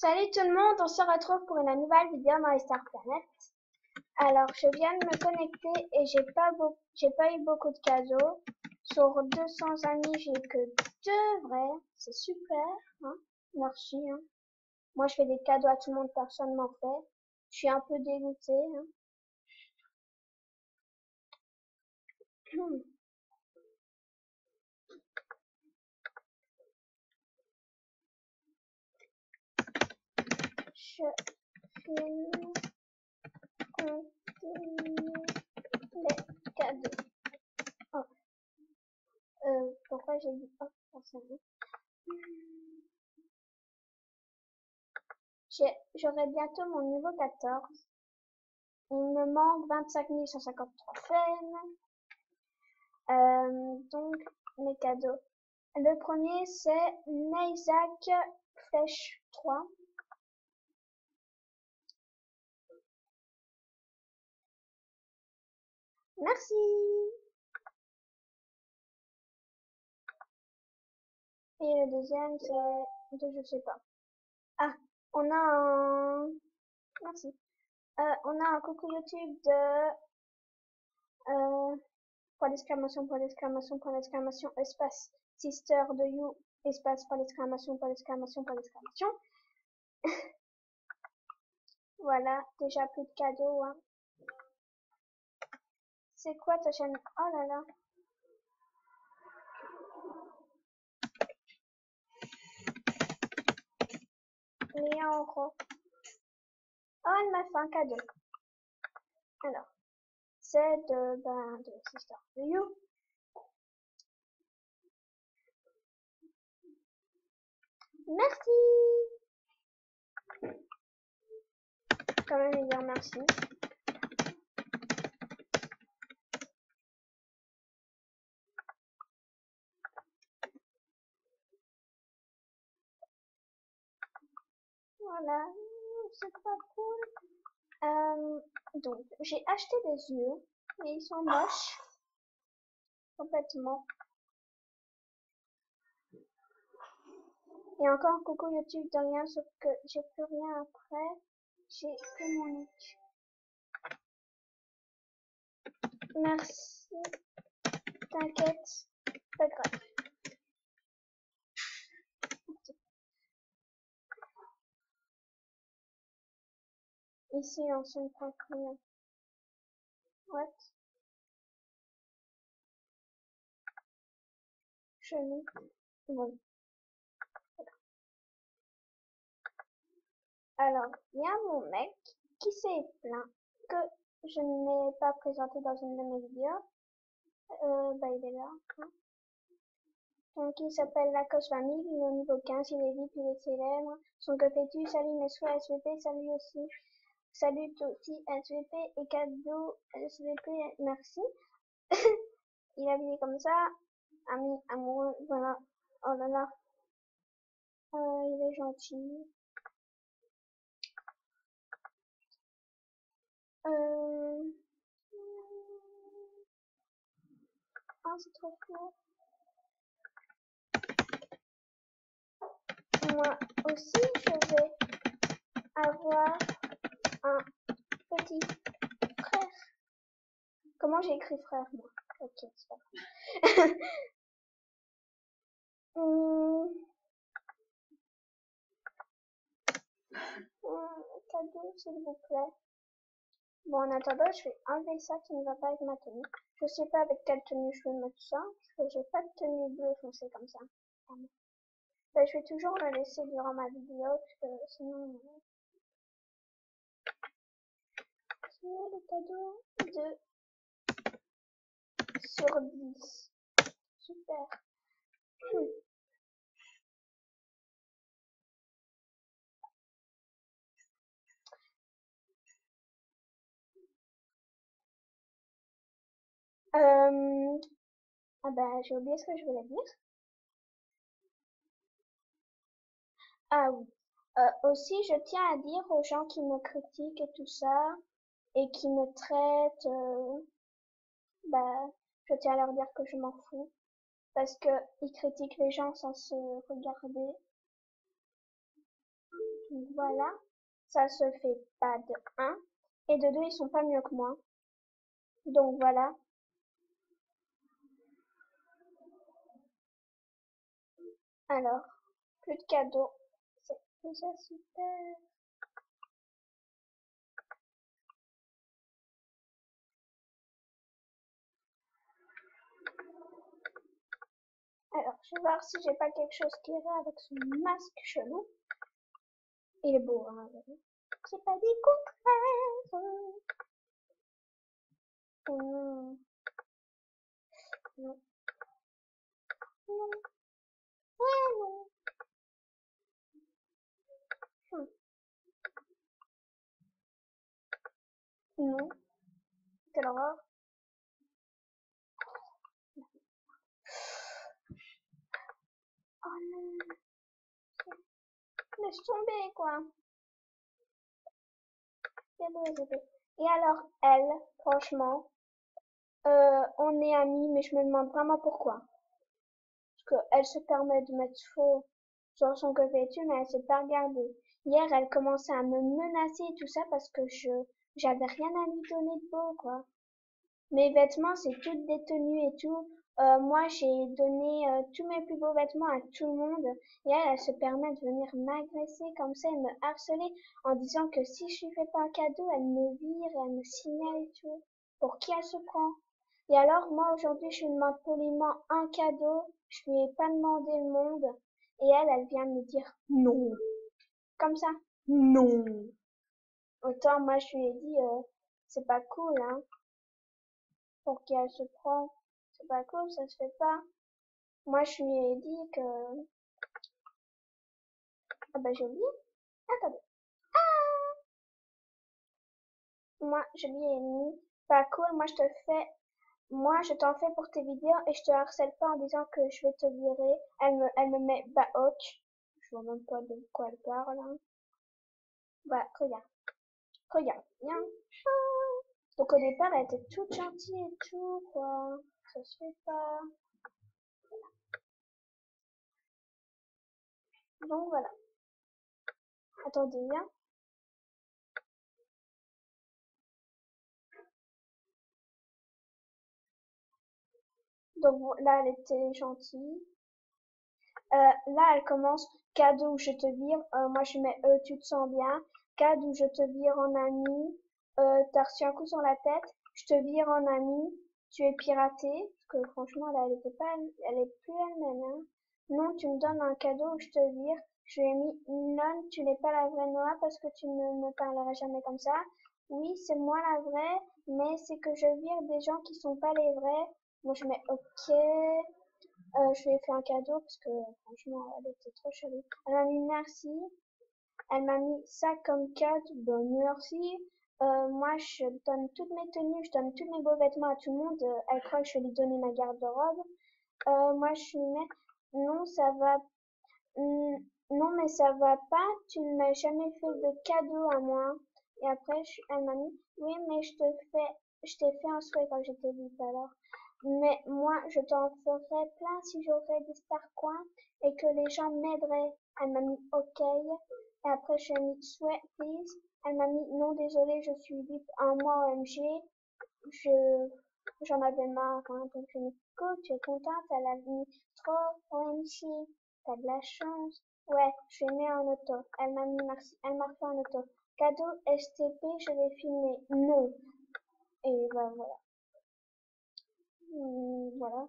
Salut tout le monde, on se retrouve pour une nouvelle vidéo dans les Star Planet. Alors, je viens de me connecter et j'ai pas eu beaucoup de cadeaux. Sur 200 amis, j'ai que 2 vrais. C'est super, hein. Merci, hein. Moi, je fais des cadeaux à tout le monde, personne m'en fait. Je suis un peu dégoûtée, hein. Je filme, continue les cadeaux. Oh, pourquoi j'ai dit oh, forcément. J'aurai bientôt mon niveau 14. Il me manque 25 153 fans. Donc, mes cadeaux. Le premier, c'est Isaac Flèche 3. Merci. Et le deuxième, c'est je sais pas. Ah, on a un... Merci. On a un coucou YouTube de... point d'exclamation, point d'exclamation, point d'exclamation, espace, sister de you, espace, point d'exclamation, point d'exclamation, point d'exclamation. Voilà, déjà plus de cadeaux, hein. C'est quoi ta chaîne? Oh là là. Mais en gros. Oh, elle m'a fait un cadeau. Alors, c'est de Sister de You. Merci. Quand même lui dire merci. Voilà, c'est pas cool. Donc, j'ai acheté des yeux, mais ils sont moches. Complètement. Et encore un coucou YouTube de rien, sauf que j'ai plus rien après. J'ai que mon nick. Merci. T'inquiète, pas grave. Ici, on se prend combien? What? Chelou. Bon. Alors, il y a mon mec qui s'est plaint que je n'ai pas présenté dans une de mes vidéos. Il est là. Hein. Donc, il s'appelle Lacoste Famille, il est au niveau 15, il est vite, il est célèbre. Son que fais-tu? Salut mes souhaits SVP, salut aussi. Salut aussi SVP et cadeau SVP, merci. Il a mis comme ça, ami amoureux, voilà. Oh là là. Il est gentil. Ah, c'est trop cool. Moi aussi, je vais avoir un petit frère. Comment j'ai écrit frère, moi? Ok, c'est pas grave. Cadeau, s'il vous plaît. Bon, en attendant, je vais enlever ça qui ne va pas avec ma tenue. Je sais pas avec quelle tenue je vais mettre ça, parce que j'ai pas de tenue bleue foncée comme ça. Ben, je vais toujours le laisser durant ma vidéo, parce que sinon... C'est le cadeau de sur 10. Super. Ah ben, j'ai oublié ce que je voulais dire. Ah oui. Aussi, je tiens à dire aux gens qui me critiquent et tout ça, et qui me traitent, je tiens à leur dire que je m'en fous. Parce que ils critiquent les gens sans se regarder. Donc voilà, ça se fait pas de 1. Et de 2, ils sont pas mieux que moi. Donc voilà. Alors, plus de cadeaux. C'est déjà super. Alors, je vais voir si j'ai pas quelque chose qui irait avec ce masque chelou. Il est beau, hein. J'ai pas dit contraire. Non, non, non, ouais, non. Hum, non, quelle horreur. Oh non, laisse tomber, quoi. Et alors, elle, franchement, on est amis, mais je me demande vraiment pourquoi. Parce qu'elle se permet de mettre faux sur son couverture, mais elle s'est pas regardée. Hier, elle commençait à me menacer et tout ça parce que j'avais rien à lui donner de beau, quoi. Mes vêtements, c'est toutes des tenues et tout. Moi, j'ai donné tous mes plus beaux vêtements à tout le monde. Et elle se permet de venir m'agresser comme ça et me harceler en disant que si je lui fais pas un cadeau, elle me vire, elle me signale et tout. Pour qui elle se prend? Et alors, moi, aujourd'hui, je lui demande poliment un cadeau. Je lui ai pas demandé le monde. Et elle vient me dire non. Comme ça. Non. Autant, moi, je lui ai dit, c'est pas cool, hein. Pour qui elle se prend. C'est pas cool, ça se fait pas. Moi, je lui ai dit que... Ah bah j'ai oublié. Attendez. Moi, je lui ai mis pas cool. Moi, je t'en fais pour tes vidéos et je te harcèle pas en disant que je vais te virer. Elle me met bah ok. Je vois même pas de quoi elle parle, hein. Bah, regarde. Regarde. Bien. Donc au départ, elle était toute gentille et tout, quoi. Ça se fait pas. Donc voilà. Attendez, hein. Donc là, elle était gentille. Là, elle commence cadeau, je te vire. Moi, je mets tu te sens bien. Cadeau, je te vire en ami. T'as reçu un coup sur la tête. Je te vire en ami. Tu es piraté. Parce que franchement, là, elle était pas, elle est plus elle-même, hein. Non, tu me donnes un cadeau, je te vire. Je lui ai mis non, tu n'es pas la vraie Noah parce que tu ne me parleras jamais comme ça. Oui, c'est moi la vraie, mais c'est que je vire des gens qui sont pas les vrais. Moi, je mets ok. Je lui ai fait un cadeau parce que franchement, elle était trop chelou. Elle m'a mis merci. Elle m'a mis ça comme cadeau. Bon, merci. Moi, je donne toutes mes tenues, je donne tous mes beaux vêtements à tout le monde. Elle croit que je vais lui donner ma garde-robe. Moi, je lui mets non, ça va. Non, mais ça va pas. Tu ne m'as jamais fait de cadeau à moi. Et après, elle m'a mis oui, mais je t'ai fait un souhait quand je t'ai dit tout à l'heure. Mais moi, je t'en ferais plein si j'aurais des starcoins et que les gens m'aideraient. Elle m'a mis OK. Et après, je lui ai mis sweat, please. Elle m'a mis non, désolé, je suis VIP un mois OMG. Je, j'en avais marre, hein, donc je me dis, cool, tu es contente, elle a mis trop OMG. T'as de la chance. Ouais, je l'ai mis en auto. Elle m'a mis merci. Elle m'a fait en auto. Cadeau STP, je vais filmer. Non. Et ben voilà. Voilà.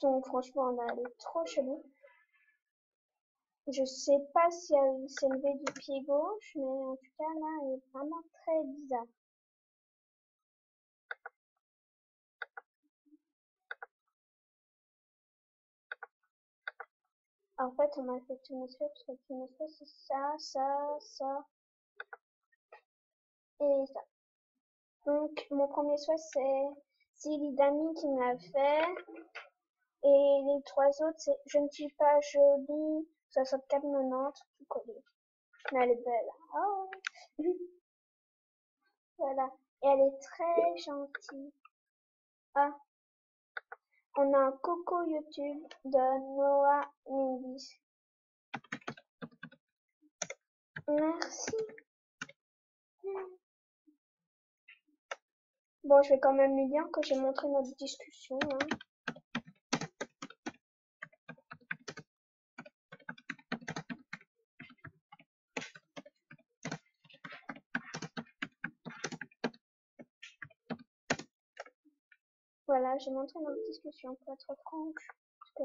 Donc franchement, elle est trop chelou. Je sais pas si elle s'est levée du pied gauche, mais en tout cas là, elle est vraiment très bizarre. En fait, on m'a fait tout mes souhaits, parce que tout mes souhaits, c'est ça et ça. Donc, mon premier souhait, c'est Lidami qui me l'a fait. Et les trois autres, c'est je ne suis pas jolie, 64,90, tout collé. Mais elle est belle. Oh. Voilà. Et elle est très gentille. Ah, on a un coucou YouTube de Noah Mindis. Merci. Bon, je vais quand même lui dire que j'ai montré notre discussion, hein. Voilà, j'ai montré notre discussion pour être franche. Parce que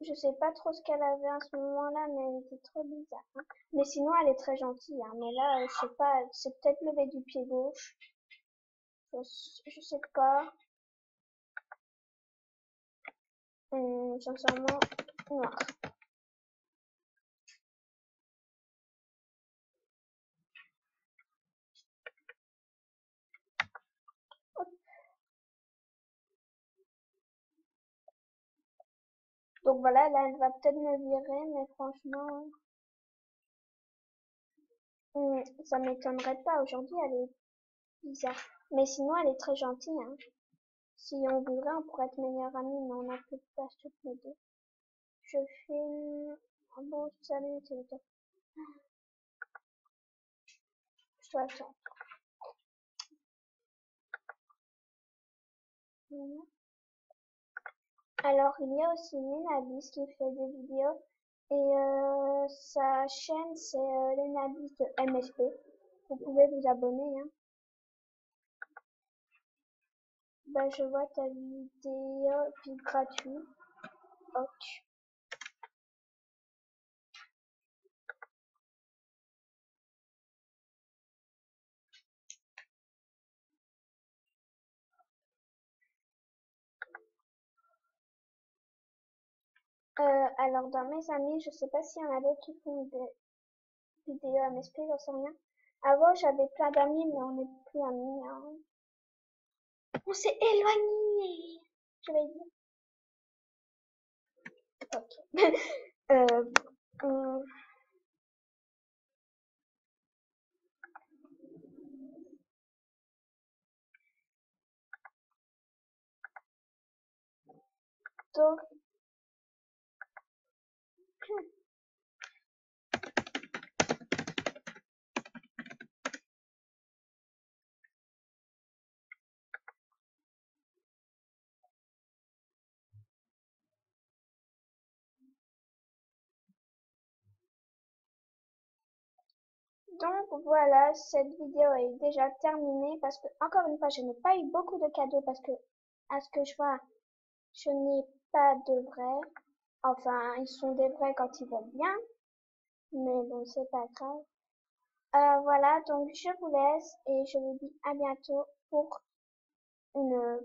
je sais pas trop ce qu'elle avait à ce moment-là, mais elle était trop bizarre, hein. Mais sinon, elle est très gentille, hein. Mais là, je sais pas, elle s'est peut-être levée du pied gauche. Je sais pas. Sincèrement, noir. Donc voilà, là, elle va peut-être me virer, mais franchement, ça m'étonnerait pas. Aujourd'hui, elle est bizarre. Mais sinon, elle est très gentille, hein. Si on voudrait, on pourrait être meilleures amies, mais on a plus de place toutes les deux. Je filme. Ah bon, salut, c'est le top. Je dois attendre. Alors, il y a aussi Lenabis qui fait des vidéos. Et sa chaîne, c'est Lenabis de MSP. Vous pouvez vous abonner, hein. Bah, je vois ta vidéo, puis gratuit. Ok. Alors, dans mes amis, je sais pas s'il y en a d'autres qui font des vidéos MSP, j'en sais rien. Avant, j'avais plein d'amis, mais on n'est plus amis, hein. On s'est éloignés, je vais dire. Ok. euh, hum, donc, donc voilà, cette vidéo est déjà terminée parce que, encore une fois, je n'ai pas eu beaucoup de cadeaux parce que, à ce que je vois, je n'ai pas de vrais. Enfin, ils sont des vrais quand ils veulent bien, mais bon, c'est pas grave. Voilà, donc je vous laisse et je vous dis à bientôt pour une